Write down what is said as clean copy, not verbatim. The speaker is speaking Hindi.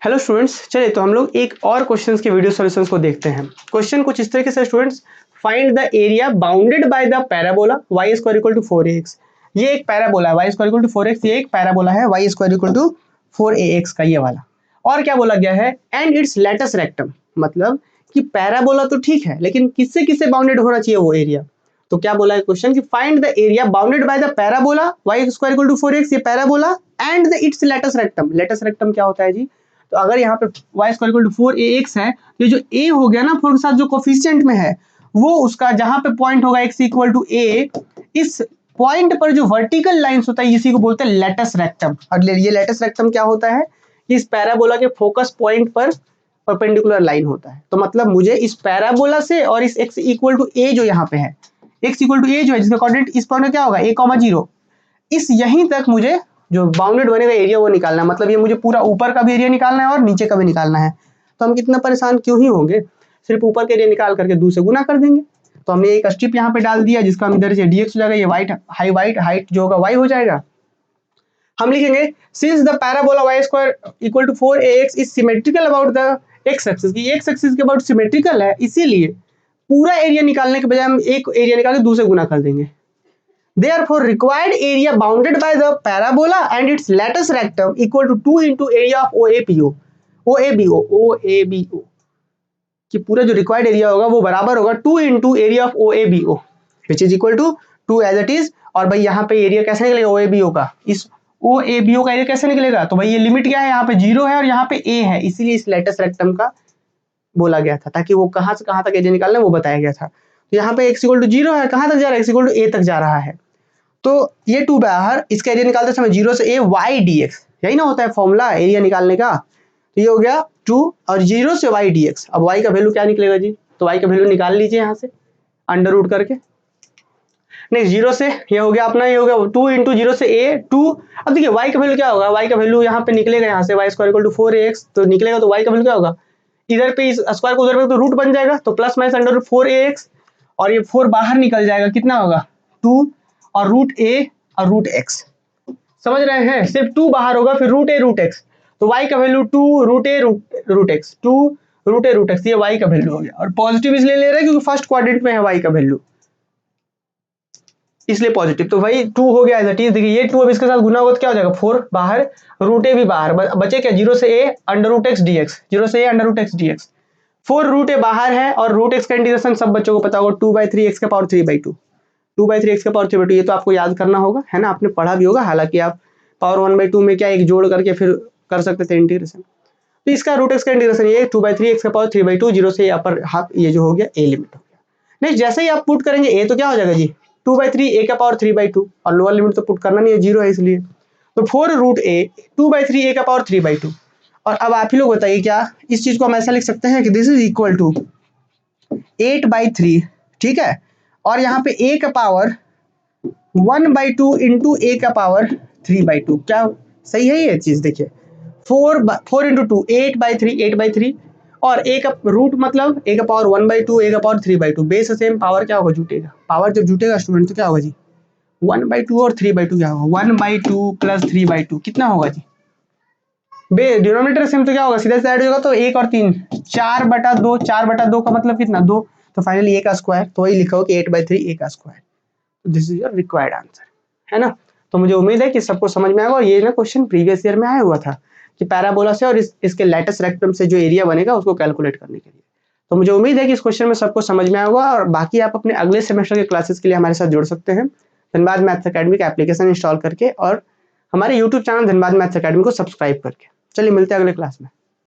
हेलो स्टूडेंट्स, चलिए तो हम लोग एक और क्वेश्चंस के वीडियो सॉल्यूशंस को देखते हैं। क्वेश्चन कुछ इस तरीके से students, find the area bounded by the parabola y square equal to 4ax। ये एक पैराबोला है y square equal to 4x, ये एक पैराबोला है y square equal to 4ax का ये वाला। और क्या बोला गया है, एंड इट्स लेटस रेक्टम, मतलब कि पैराबोला तो ठीक है लेकिन किससे किससे बाउंडेड होना चाहिए वो एरिया। तो क्या बोला है क्वेश्चन कि find the area bounded by the parabola y square equal to 4x, ये parabola, and the its latus rectum. Latus rectum क्या होता है जी, तो अगर यहाँ पे y square equal to 4ax है, तो ये जो a हो गया ना 4 के साथ जो कोफिशिएंट में है, वो उसका जहां पे पॉइंट होगा x इक्वल टू a, इस पॉइंट पर जो वर्टिकल लाइंस होता है इसी को बोलते हैं लेटस रेक्टम। और ये लेटस रेक्टम क्या होता है, इस पैराबोला के फोकस पॉइंट पर परपेंडिकुलर लाइन होता है। तो मतलब मुझे इस पैराबोला से और इस x इक्वल टू a जो यहाँ पे है, x इक्वल टू a जो है जिसका कोऑर्डिनेट इस पॉइंट क्या होगा a, 0, इस यहीं तक मुझे जो बाउंडेड बनेगा एरिया वो निकालना है। मतलब ये मुझे पूरा ऊपर का भी एरिया निकालना है और नीचे का भी निकालना है। तो हम कितना परेशान क्यों ही होंगे, सिर्फ ऊपर के एरिया निकाल करके 2 से गुना कर देंगे। तो हमने एक स्ट्रिप यहाँ पे डाल दिया जिसका हम इधर से dx हो जाएगा, ये हाइट जो होगा y हो जाएगा। हम लिखेंगे since the parabola y square equal to 4ax is symmetrical about the x axis, की x एक्सिस के अबाउट सिमेट्रिकल है, इसीलिए पूरा एरिया निकालने के बजाय हम एक एरिया निकाल के 2 से गुना कर देंगे। Therefore, required area bounded by the parabola and its lattice rectum equal to 2 into area of OABO कि पूरा जो required area होगा वो बराबर होगा 2 into area of OABO which is equal to 2 as it is। और भाई यहाँ पे एरिया कैसे निकलेगा OABO का, इस OABO का एरिया कैसे निकलेगा, तो भाई ये लिमिट क्या है, यहाँ पे 0 है और यहाँ पे a है, इसीलिए इस लेटस रेक्टम का बोला गया था ताकि वो कहाँ से कहाँ तक एरिया निकालना है वो बताया गया था। तो यहाँ पे x इक्वल टू 0 है, कहाँ तक जा रहा है, x इक्वल टू a तक जा रहा है। तो ये 2 बाहर, इसका एरिया निकालते समय 0 से a y dx, यही ना होता है फॉर्मूला एरिया निकालने का। तो ये हो गया 2 और 0 से y dx। अब y का वैल्यू क्या निकलेगा जी, तो y का वैल्यू निकाल लीजिए यहाँ से अंडर रूट करके। नेक्स्ट 0 से ये हो गया अपना, ये हो गया 2 इंटू 0 से a 2। अब देखिए y का वैल्यू क्या होगा, y का वैल्यू यहाँ पे निकलेगा, यहाँ से y square equal to 4ax तो निकलेगा, तो y का वैल्यू क्या होगा, इधर पे इस स्क्वायर को उधर पे तो रूट बन जाएगा, तो plus minus under root 4ax और ये 4 बाहर निकल जाएगा, कितना होगा 2 और रूट a और रूट x। समझ रहे हैं, सिर्फ 2 बाहर होगा, फिर रूट a रूट x, तो y का value 2 root a root x, 2 root a root x, ये y का वैल्यू हो गया। और पॉजिटिव इसलिए ले रहे हैं क्योंकि फर्स्ट क्वाड्रेंट में है y का वैल्यू, इसलिए पॉजिटिव। तो भाई 2 हो गया एज इट इज। देखिए ये 2 अब इसके साथ गुना होगा तो क्या हो जाएगा 4 बाहर, रूट a भी बाहर, बचे क्या 0 से a under root x dx, 0 से a under root x dx। 4 root a बाहर है और रूट x का इंटीग्रेशन सब बच्चों को पता होगा 2/3 x का पावर 3/2, 2/3 x का पावर 3/2, ये तो आपको याद करना होगा, है ना, आपने पढ़ा भी होगा। हालांकि आप पावर 1/2 में क्या एक जोड़ करके फिर कर सकते थे इंटीग्रेशन। तो इसका रूट x का इंटीग्रेशन ये 2/3 x का पावर 3/2, 0 से अपर हाफ, ये जो हो गया a लिमिट हो गया। नेक्स्ट जैसे ही आप पुट करेंगे a तो क्या हो जाएगा जी 2/3 a का पावर 3/2, और लोअर लिमिट तो पुट करना नहीं है, 0 है इसलिए, तो 4 रूट a 2/3 a का पावर 3/2। और अब आप ही लोग बताइए क्या इस चीज को हम ऐसा लिख सकते हैं कि दिस इज इक्वल टू 8/3, ठीक है, और यहाँ पे a का पावर 1/2 इंटू a का पावर 3/2, क्या सही है ये चीज। देखिए 4 इंटू 2 8/3 और a का रूट मतलब a का पावर 1/2 a का पावर 3/2, बेस सेम, पावर क्या होगा जुटेगा, पावर जब जुटेगा स्टूडेंट तो क्या होगा जी 1/2 और 3/2 क्या होगा 1/2 प्लस 3/2 कितना होगा जी, डिनोमिनेटर सेम तो क्या होगा सीधा ऐड होगा, तो 1 और 3 4/2, 4/2 का मतलब कितना 2, तो फाइनली a का स्क्वायर, तो वही लिखा हो कि 8/3 a का square. This is your required answer, है ना। तो मुझे उम्मीद है कि सबको समझ में आएगा। और ये ना क्वेश्चन प्रीवियस ईयर में आया हुआ था कि पैराबोला से और इसके लेटस रेक्टम से जो एरिया बनेगा उसको कैलकुलेट करने के लिए। तो मुझे उम्मीद है कि इस क्वेश्चन में सबको समझ में आया होगा, और बाकी आप अपने अगले सेमेस्टर के क्लासेस के लिए हमारे साथ जुड़ सकते हैं धनबाद मैथ्स अकेडमी का एप्लीकेशन इंस्टॉल करके, और हमारे YouTube channel Dhanbad maths academy को सब्सक्राइब करके। चलिए मिलते हैं अगले क्लास में।